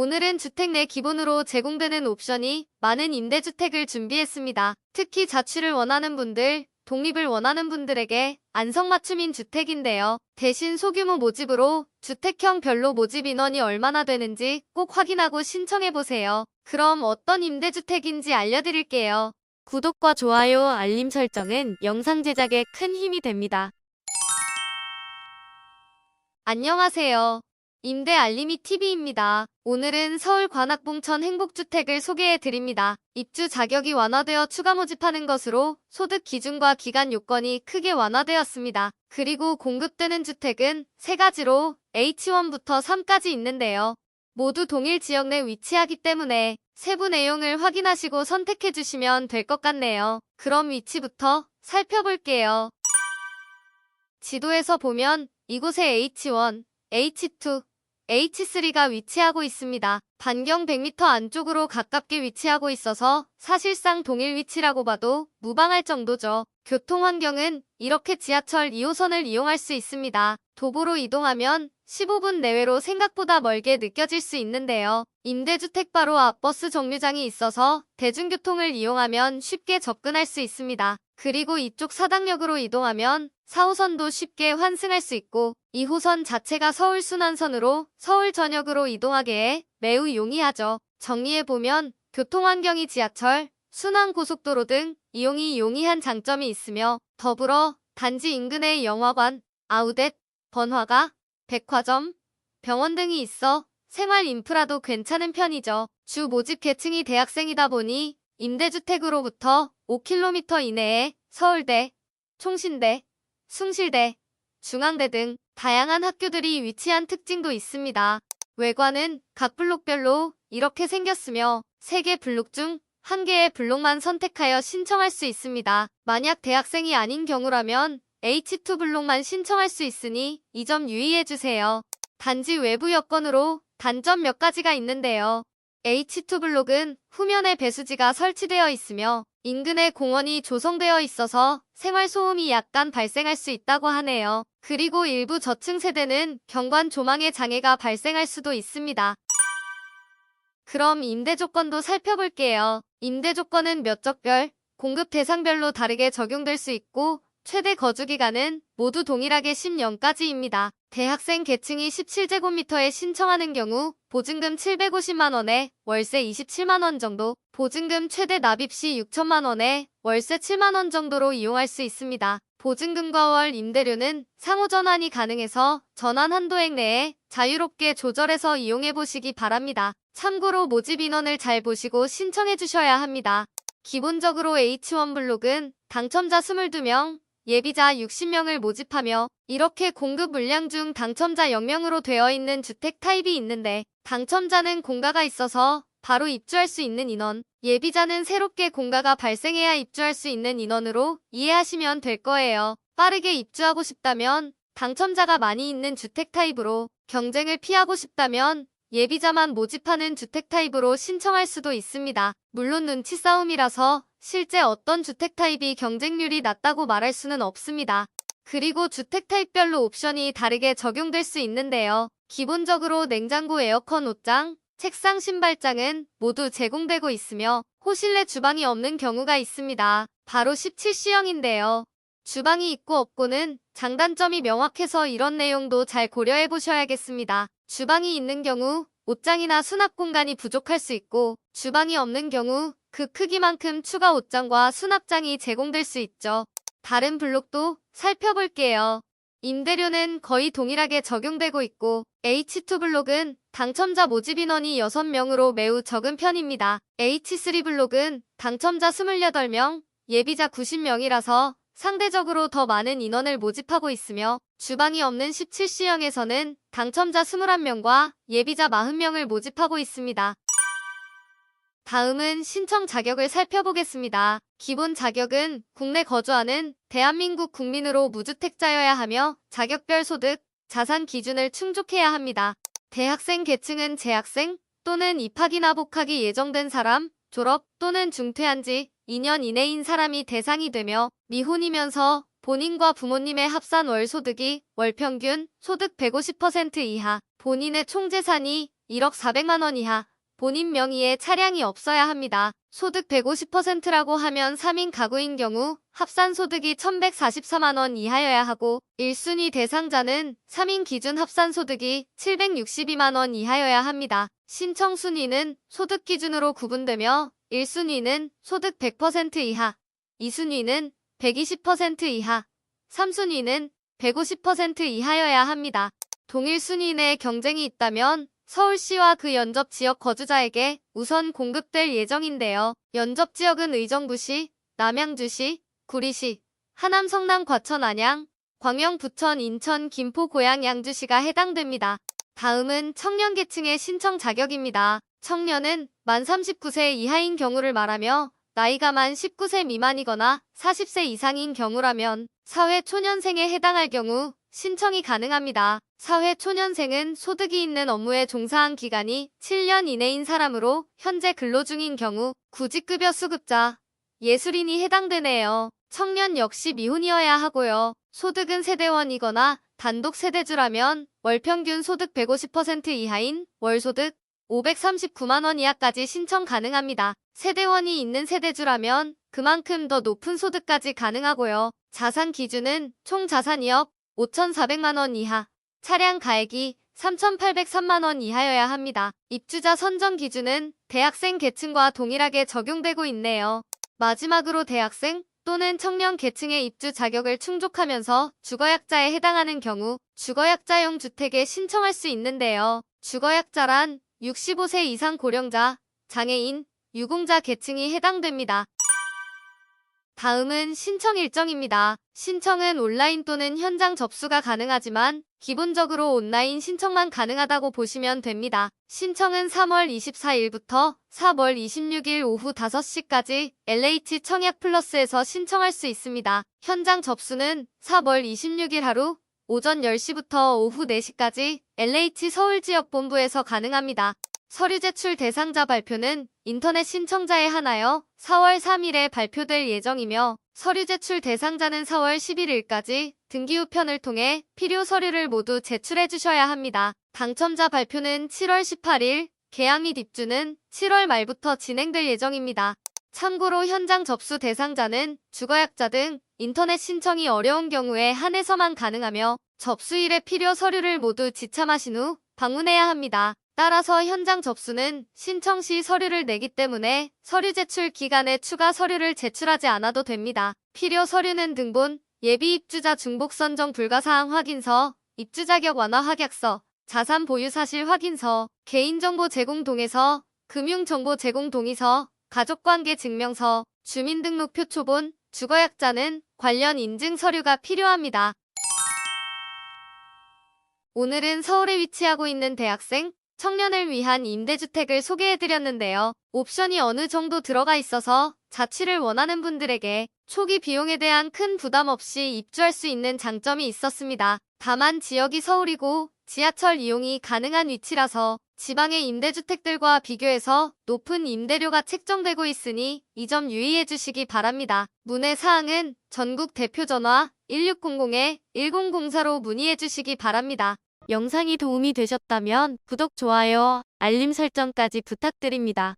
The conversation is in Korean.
오늘은 주택 내 기본으로 제공되는 옵션이 많은 임대주택을 준비했습니다. 특히 자취를 원하는 분들, 독립을 원하는 분들에게 안성맞춤인 주택인데요. 대신 소규모 모집으로 주택형 별로 모집 인원이 얼마나 되는지 꼭 확인하고 신청해보세요. 그럼 어떤 임대주택인지 알려드릴게요. 구독과 좋아요, 알림 설정은 영상 제작에 큰 힘이 됩니다. 안녕하세요. 임대 알림이 TV입니다. 오늘은 서울 관악봉천 행복주택을 소개해드립니다. 입주 자격이 완화되어 추가 모집하는 것으로 소득 기준과 기간 요건이 크게 완화되었습니다. 그리고 공급되는 주택은 3가지로 H1부터 3까지 있는데요. 모두 동일 지역 내 위치하기 때문에 세부 내용을 확인하시고 선택해주시면 될 것 같네요. 그럼 위치부터 살펴볼게요. 지도에서 보면 이곳에 H1, H2, H3가 위치하고 있습니다. 반경 100m 안쪽으로 가깝게 위치하고 있어서 사실상 동일 위치라고 봐도 무방할 정도죠. 교통 환경은 이렇게 지하철 2호선을 이용할 수 있습니다. 도보로 이동하면 15분 내외로 생각보다 멀게 느껴질 수 있는데요. 임대주택 바로 앞 버스 정류장이 있어서 대중교통을 이용하면 쉽게 접근할 수 있습니다. 그리고 이쪽 사당역으로 이동하면 4호선도 쉽게 환승할 수 있고 2호선 자체가 서울 순환선으로 서울 전역으로 이동하기에 매우 용이하죠. 정리해보면 교통환경이 지하철, 순환고속도로 등 이용이 용이한 장점이 있으며 더불어 단지 인근에 영화관, 아웃렛, 번화가, 백화점, 병원 등이 있어 생활 인프라도 괜찮은 편이죠. 주 모집 계층이 대학생이다 보니 임대주택으로부터 5km 이내에 서울대, 총신대, 숭실대, 중앙대 등 다양한 학교들이 위치한 특징도 있습니다. 외관은 각 블록별로 이렇게 생겼으며 3개 블록 중 1개의 블록만 선택하여 신청할 수 있습니다. 만약 대학생이 아닌 경우라면 H2 블록만 신청할 수 있으니 이 점 유의해주세요. 단지 외부 여건으로 단점 몇 가지가 있는데요. H2 블록은 후면에 배수지가 설치되어 있으며 인근에 공원이 조성되어 있어서 생활소음이 약간 발생할 수 있다고 하네요. 그리고 일부 저층 세대는 경관 조망에 장애가 발생할 수도 있습니다. 그럼 임대 조건도 살펴볼게요. 임대 조건은 면적별, 공급 대상별로 다르게 적용될 수 있고 최대 거주기간은 모두 동일하게 10년까지입니다. 대학생 계층이 17제곱미터에 신청하는 경우 보증금 750만원에 월세 27만원 정도, 보증금 최대 납입 시 6천만원에 월세 7만원 정도로 이용할 수 있습니다. 보증금과 월 임대료는 상호 전환이 가능해서 전환 한도액 내에 자유롭게 조절해서 이용해보시기 바랍니다. 참고로 모집 인원을 잘 보시고 신청해주셔야 합니다. 기본적으로 H1 블록은 당첨자 22명, 예비자 60명을 모집하며 이렇게 공급 물량 중 당첨자 0명으로 되어 있는 주택 타입이 있는데 당첨자는 공가가 있어서 바로 입주할 수 있는 인원, 예비자는 새롭게 공가가 발생해야 입주할 수 있는 인원으로 이해하시면 될 거예요. 빠르게 입주하고 싶다면 당첨자가 많이 있는 주택 타입으로, 경쟁을 피하고 싶다면 예비자만 모집하는 주택 타입으로 신청할 수도 있습니다. 물론 눈치 싸움이라서 실제 어떤 주택 타입이 경쟁률이 낮다고 말할 수는 없습니다. 그리고 주택 타입별로 옵션이 다르게 적용될 수 있는데요. 기본적으로 냉장고, 에어컨, 옷장, 책상, 신발장은 모두 제공되고 있으며 호실내 주방이 없는 경우가 있습니다. 바로 17C형인데요. 주방이 있고 없고는 장단점이 명확해서 이런 내용도 잘 고려해 보셔야겠습니다. 주방이 있는 경우 옷장이나 수납 공간이 부족할 수 있고 주방이 없는 경우 그 크기만큼 추가 옷장과 수납장이 제공될 수 있죠. 다른 블록도 살펴볼게요. 임대료는 거의 동일하게 적용되고 있고 H2 블록은 당첨자 모집 인원이 6명으로 매우 적은 편입니다. H3 블록은 당첨자 28명, 예비자 90명이라서 상대적으로 더 많은 인원을 모집하고 있으며 주방이 없는 17C형에서는 당첨자 21명과 예비자 40명을 모집하고 있습니다. 다음은 신청 자격을 살펴보겠습니다. 기본 자격은 국내 거주하는 대한민국 국민으로 무주택자여야 하며 자격별 소득, 자산 기준을 충족해야 합니다. 대학생 계층은 재학생 또는 입학이나 복학이 예정된 사람, 졸업 또는 중퇴한 지 2년 이내인 사람이 대상이 되며 미혼이면서 본인과 부모님의 합산 월 소득이 월 평균 소득 150% 이하, 본인의 총 재산이 1억 400만 원 이하, 본인 명의의 차량이 없어야 합니다. 소득 150%라고 하면 3인 가구인 경우 합산소득이 1144만 원 이하여야 하고 1순위 대상자는 3인 기준 합산소득이 762만 원 이하여야 합니다. 신청 순위는 소득 기준으로 구분되며 1순위는 소득 100% 이하, 2순위는 120% 이하, 3순위는 150% 이하여야 합니다. 동일 순위 내 경쟁이 있다면 서울시와 그 연접 지역 거주자에게 우선 공급될 예정인데요. 연접 지역은 의정부시, 남양주시, 구리시, 하남, 성남, 과천, 안양, 광명, 부천, 인천, 김포, 고양, 양주시가 해당됩니다. 다음은 청년 계층의 신청 자격입니다. 청년은 만 39세 이하인 경우를 말하며 나이가 만 19세 미만이거나 40세 이상인 경우라면 사회초년생에 해당할 경우 신청이 가능합니다. 사회초년생은 소득이 있는 업무에 종사한 기간이 7년 이내인 사람으로 현재 근로 중인 경우 구직급여 수급자, 예술인이 해당되네요. 청년 역시 미혼이어야 하고요. 소득은 세대원이거나 단독 세대주라면 월평균 소득 150% 이하인 월소득 539만 원 이하까지 신청 가능합니다. 세대원이 있는 세대주라면 그만큼 더 높은 소득까지 가능하고요. 자산 기준은 총 자산 2억 5,400만 원 이하, 차량 가액이 3,803만 원 이하여야 합니다. 입주자 선정 기준은 대학생 계층과 동일하게 적용되고 있네요. 마지막으로 대학생 또는 청년 계층의 입주 자격을 충족하면서 주거약자에 해당하는 경우 주거약자용 주택에 신청할 수 있는데요. 주거약자란 65세 이상 고령자, 장애인, 유공자 계층이 해당됩니다. 다음은 신청 일정입니다. 신청은 온라인 또는 현장 접수가 가능하지만 기본적으로 온라인 신청만 가능하다고 보시면 됩니다. 신청은 3월 24일부터 4월 26일 오후 5시까지 LH 청약 플러스에서 신청할 수 있습니다. 현장 접수는 4월 26일 하루 오전 10시부터 오후 4시까지 LH 서울지역본부에서 가능합니다. 서류 제출 대상자 발표는 인터넷 신청자에 한하여 4월 3일에 발표될 예정이며 서류 제출 대상자는 4월 11일까지 등기 우편을 통해 필요 서류를 모두 제출해 주셔야 합니다. 당첨자 발표는 7월 18일, 계약 및 입주는 7월 말부터 진행될 예정입니다. 참고로 현장 접수 대상자는 주거약자 등 인터넷 신청이 어려운 경우에 한해서만 가능하며 접수일에 필요 서류를 모두 지참하신 후 방문해야 합니다. 따라서 현장 접수는 신청 시 서류를 내기 때문에 서류 제출 기간에 추가 서류를 제출하지 않아도 됩니다. 필요 서류는 등본, 예비 입주자 중복 선정 불가사항 확인서, 입주 자격 완화 확약서, 자산 보유 사실 확인서, 개인정보 제공 동의서, 금융정보 제공 동의서, 가족관계 증명서, 주민등록표 초본, 주거약자는 관련 인증 서류가 필요합니다. 오늘은 서울에 위치하고 있는 대학생, 청년을 위한 임대주택을 소개해드렸는데요. 옵션이 어느 정도 들어가 있어서 자취를 원하는 분들에게 초기 비용에 대한 큰 부담 없이 입주할 수 있는 장점이 있었습니다. 다만 지역이 서울이고 지하철 이용이 가능한 위치라서 지방의 임대주택들과 비교해서 높은 임대료가 책정되고 있으니 이 점 유의해 주시기 바랍니다. 문의 사항은 전국 대표 전화 1600-1004로 문의해 주시기 바랍니다. 영상이 도움이 되셨다면 구독, 좋아요, 알림 설정까지 부탁드립니다.